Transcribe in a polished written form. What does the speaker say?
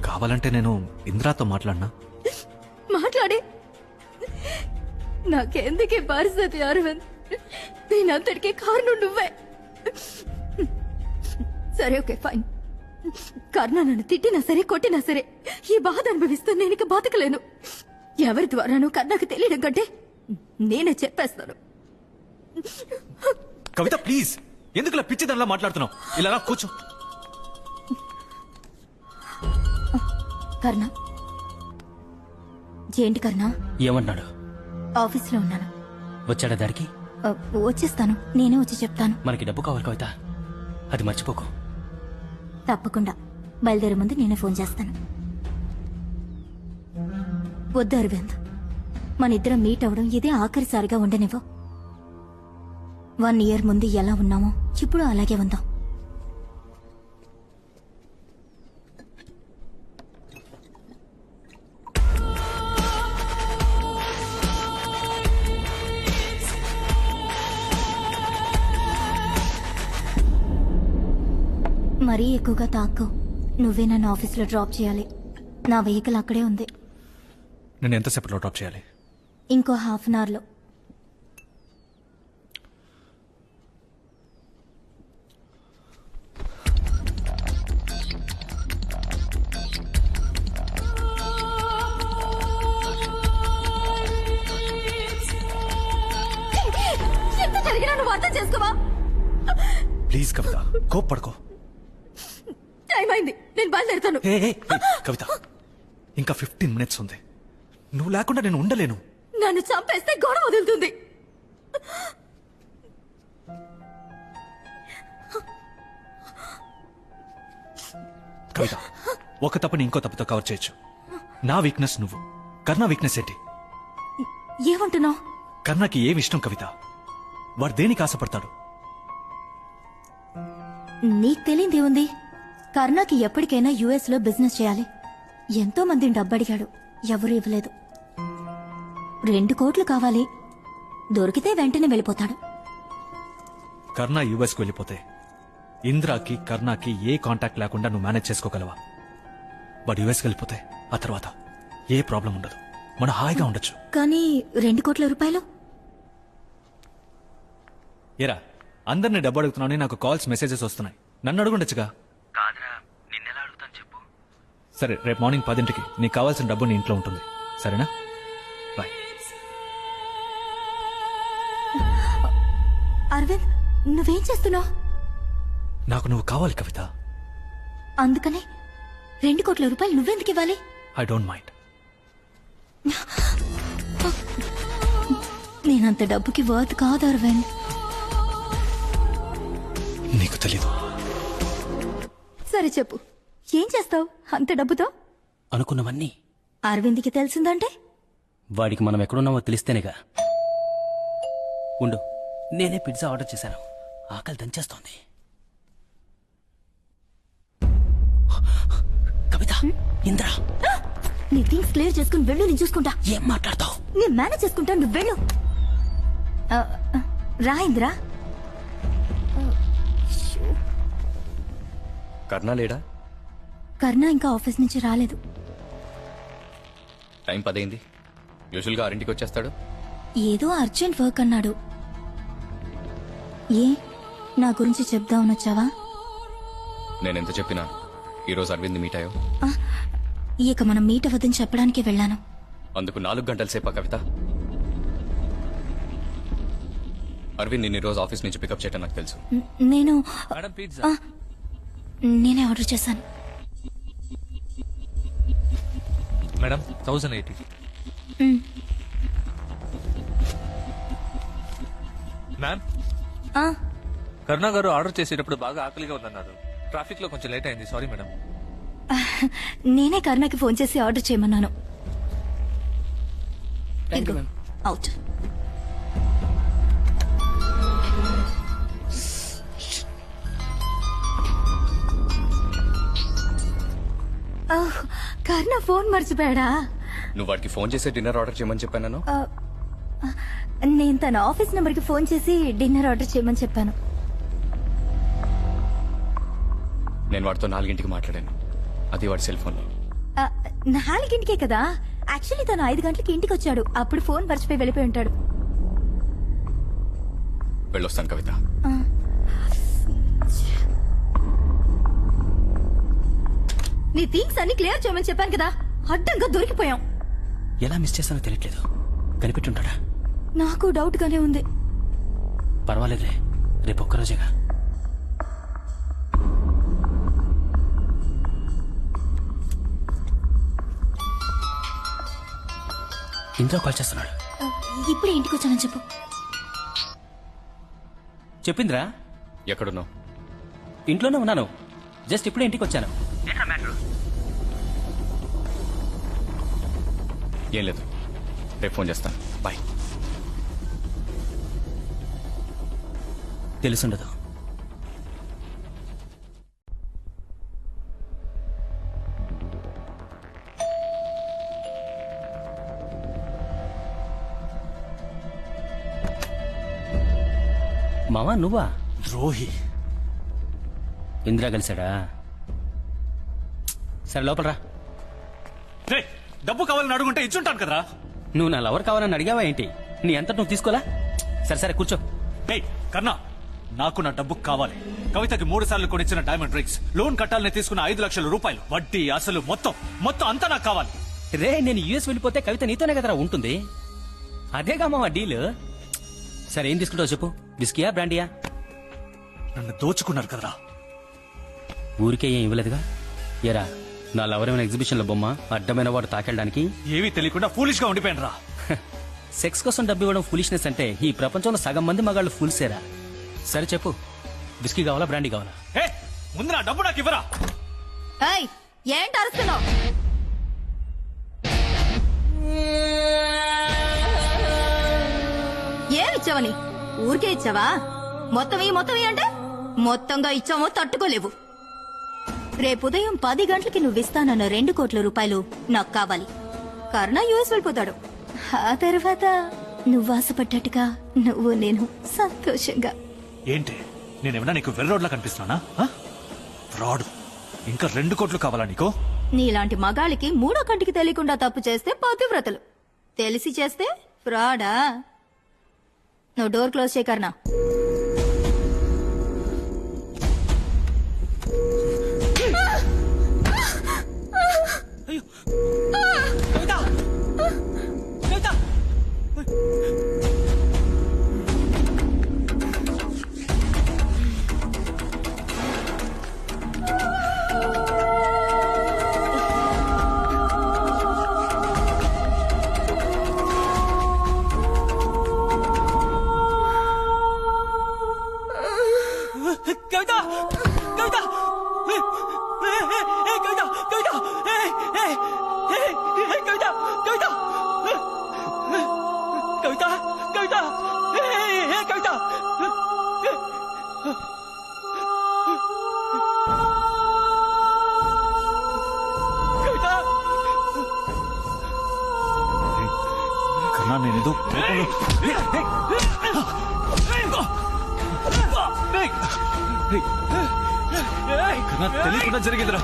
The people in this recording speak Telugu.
కావాలంటే నేను ఇంద్రాతో మాట్లాడినా. మాట్లాడే నాకెందుకే పరిస్థితి అరవింద్, నేనంతటికీ కారణం నువ్వే. సరే ఓకే ఫైన్, కర్ణ నన్ను తిట్టినా సరే కొట్టినా సరే ఈ బాధ అనుభవిస్తూ నేను ఇక బతకలేను. ఎవరి ద్వారానూ కర్ణకు తెలియడం కంటే నేనే చెప్పేస్తాను. కవిత ప్లీజ్, ఎందుకు ఇలా పిచ్చిదానిలా మాట్లాడుతున్నావు? ఇలా రా, కూర్చో. కర్ణ ఏంటి కర్ణ? ఏమన్నాడు? ఆఫీస్లో ఉన్నాను. వచ్చాడా దారికి? వచ్చేస్తాను, నేనే వచ్చి చెప్తాను. మనకి డబ్బు కావాలి కవిత, అది మర్చిపోకు. తప్పకుండా బయలుదేరే ముందు నేనే ఫోన్ చేస్తాను. వద్దు అరవింద్, మన ఇద్దరం మీట్ అవడం ఇదే ఆఖరిసారిగా ఉండనివ్వు. 1 ఇయర్ ముందు ఎలా ఉన్నామో ఇప్పుడు అలాగే ఉందాం. మరీ ఎక్కువగా తాకు. నువ్వే నన్ను ఆఫీస్లో డ్రాప్ చేయాలి. నా వెహికల్ అక్కడే ఉంది. నేను ఎంతసేపట్లో డ్రాప్ చేయాలి? ఇంకో ½ అన్ అవర్లో. ఎంత జరిగినా నువ్వు అర్థం చేసుకోవా? Please Kavitha, కోప్పడుకో. టైం అయింది, నేను బయలుదేరుతాను. కవిత, ఇంకా 15 మినిట్స్ ఉంది. నువ్వు లేకుండా నేను ఉండలేను. నన్ను చంపేస్తే గొడవ వదులుతుంది. కవిత, ఒక తప్పుని ఇంకో తప్పుతో కవర్ చేయొచ్చు. నా వీక్నెస్ నువ్వు, కర్ణ వీక్నెస్ ఏంటి? ఏమంటున్నావు? కర్ణకి ఏమి ఇష్టం కవిత? వాడు దేనికి ఆశపడతాడు? నీకు తెలియదే ఉంది. కర్ణాకి ఎప్పటికైనా యుఎస్ లో బిజినెస్ చేయాలి. ఎంతో మందిని డబ్బడిగాడు, ఎవరూ ఇవ్వలేదు. 2 కోట్లు కావాలి, దొరికితే వెంటనే వెళ్ళిపోతాడు. కర్ణ యుఎస్కి వెళ్ళిపోతే ఇంద్రాకి కర్ణకి ఏ కాంటాక్ట్ లేకుండా నువ్వు మేనేజ్ చేసుకోగలవా? వాడు యుఎస్కి వెళ్ళిపోతే ఆ తర్వాత ఏ ప్రాబ్లం ఉండదు, మనం హాయిగా ఉండొచ్చు. కానీ 2 కోట్ల రూపాయలు? ఏరా, అందరినీ డబ్బు అడుగుతున్నావు, నాకు కాల్స్ మెసేజెస్ వస్తున్నాయి. నన్ను అడుగుండొచ్చుగా. కాదురా, నిన్నెలా అడుగుతాను చెప్పు. సరే, రేపు మార్నింగ్ 10ంటికి నీకు కావాల్సిన డబ్బు నీ ఇంట్లో ఉంటుంది, సరేనా? బాయ్. అరవింద్, నువ్వేం చేస్తున్నావు? నాకు నువ్వు కావాలి కవిత. అందుకనే 2 కోట్ల రూపాయలు నువ్వెందుకు ఇవ్వాలి? I don't mind. నేనంత డబ్బుకి వర్త్ కాదు అరవింద్. నీకు తెలీదు. సరే చెప్పు, ఏం చేస్తావు అంత డబ్బుతో? అనుకున్నవన్నీ అరవింద్కి తెలిసిందంటే? వాడికి మనం ఎక్కడున్నామో తెలిస్తేనేగా. ఉండు, నేనే పిజ్జా ఆర్డర్ చేశాను, ఆకలి దంచేస్తోంది. కవిత, ఇంద్రా, నీ థింగ్స్ క్లియర్ చేసుకుని వెళ్ళు, నేను చూసుకుంటా. ఏం మాట్లాడతావు? నేను మేనేజ్ చేసుకుంటా, నువ్వు వెళ్ళు. రా ఇంద్రా. కర్ణ లేడా? కర్ణ ఇంకా ఆఫీస్ నుంచి రాలేదు. టైం 10 అయింది. యూజువల్గా 6ంటికి వచ్చేస్తాడు. ఏదో అర్జెంట్ వర్క్ అన్నాడు. ఏ, నా గురించి చెప్దామని వచ్చావా? నేనెంత చెప్పినా ఈరోజు అరవింద్ మీట్ అయ్యో. ఇక మనం మీట్ అవ్వదని చెప్పడానికి వెళ్ళాను. అందుకు 4 గంటల సేపా కవిత? అరవింద్ నిన్న రోజు ఆఫీస్ నుంచి పికప్ చేయటం నాకు తెలుసు. నేను మేడం, పిజ్జా. నేనే ఆర్డర్ చేశాను. మేడం 1080. మ్యామ్, కరుణా గారు ఆర్డర్ చేసేటప్పుడు బాగా ఆకలిగా ఉందన్నారు. ట్రాఫిక్ లో కొంచెం లేట్ అయింది, సారీ మేడం. నేనే కర్ణకి ఫోన్ చేసి ఆర్డర్ చేయమన్నాను. అవుట్. కర్ణ ఫోన్ మర్చిపోయాడా? నువ్వు వాడికి ఫోన్ చేసి డిన్నర్ ఆర్డర్ చేయమని చెప్పాను. నేను తన ఆఫీస్ నెంబర్కి ఫోన్ చేసి డిన్నర్ ఆర్డర్ చేయమని చెప్పాను. నేను వాడితో 4 మాట్లాడాను, అది వాడి సెల్ ఫోన్లో. 4 కదా. యాక్చువల్లీ తను 5 గంటలకి ఇంటికి వచ్చాడు. అప్పుడు ఫోన్ మర్చిపోయి వెళ్ళిపోయి ఉంటాడు. వెళ్ళొస్తాను కవిత. నీ థింగ్స్ అన్ని క్లియర్ చేయమని చెప్పాను కదా, అడ్డంగా దొరికిపోయాం. ఎలా మిస్ చేస్తానో తెలియట్లేదు. కనిపెట్టుంటాడా? నాకు డౌట్ గానే ఉంది. పర్వాలేదులే, రేపు ఒక్కరోజేగా. ఇంట్లో కాల్ చేస్తున్నాడు. ఇప్పుడే ఇంటికి వచ్చానని చెప్పు. చెప్పిందిరా? ఎక్కడున్నావు? ఇంట్లోనే ఉన్నాను. జస్ట్ ఇప్పుడే ఇంటికి వచ్చాను. ఏం లేదు, రేపు ఫోన్ చేస్తాను. బాయ్. తెలుసుండదు. మావా నువ్వా? ద్రోహి. ఇందిరా కలిశాడా? సరే లోపల రా. రేయ్, డబ్బు కావాలని అడుగుంటే ఇచ్చుంటాను కదరా. నువ్వు నా లవర్ కావాలని అడిగావా ఏంటి? నీ అంతటి నువ్వు తీసుకోలా? సరే సరే కూర్చో. ఏయ్ కర్ణా, నాకు నా డబ్బు కావాలి. కవితకి 3 సార్లు కొనిచ్చిన డైమండ్ రింగ్స్, లోన్ కట్టాలని తీసుకున్న 5 లక్షల రూపాయలు, వడ్డీ అసలు మొత్తం అంతా నాకు కావాలి. రే, నేను యుఎస్ వెళ్ళిపోతే కవిత నీతోనే కదరా ఉంటుంది. అదేగా మావా డీల్. సరే ఏం తీసుకుంటావు చెప్పు. విస్కీయా బ్రాండియా? నన్ను దోచుకున్నారు కదరా. ఊరికే ఏం ఇవ్వలేదుగా. ఎరా, నా లవర్ ఏమైనా ఎగ్జిబిషన్ లో బొమ్మ, అడ్డమైన వాడు తాకెళ్ళడానికి? ఏమీ తెలియకుండా ఫూలిష్ గా ఉండిపోయాను రా. సెక్స్ కోసం డబ్బు ఇవ్వడం ఫులిష్నెస్ అంటే ఈ ప్రపంచంలో సగం మంది మగాళ్ళు ఫుల్సేరా. సరే చెప్పు, విస్కీ కావాలా బ్రాండీ కావాలా? ఏ, ముందు నా డబ్బు నాకు ఇవ్వరా. ఏయ్, ఏంటి అరుస్తున్నావు? ఏమిచ్చావని? ఊరికే ఇచ్చావా? మొత్తం అంటే మొత్తంగా ఇచ్చామో తట్టుకోలేవు. రేపు ఉదయం 10 గంటలకి నువ్వు ఇస్తానన్న 2 కోట్ల రూపాయలు నాకు కావాలి. కర్ణ యుఎస్ వెళ్ళిపోతాడు. ఆ తర్వాత నువ్వు ఆశపడ్డట్టుగా నువ్వు నేను సంతోషంగా. ఏంటి, నేనేమన్నా నీకు వెర్రోడ్లా కనిపిస్తున్నానా? ఫ్రాడ్. ఇంకా 2 కోట్లు కావాలా నీకు? నీలాంటి మగాళ్ళకి 3వ కంటికి తెలియకుండా తప్పు చేస్తే పతివ్రతలు, తెలిసి చేస్తే ఫ్రాడా? నువ్వు డోర్ క్లోజ్ చేయ కర్ణ. కన్నా నేనేదో కన్నా తెలియకుండా జరిగిందిరా.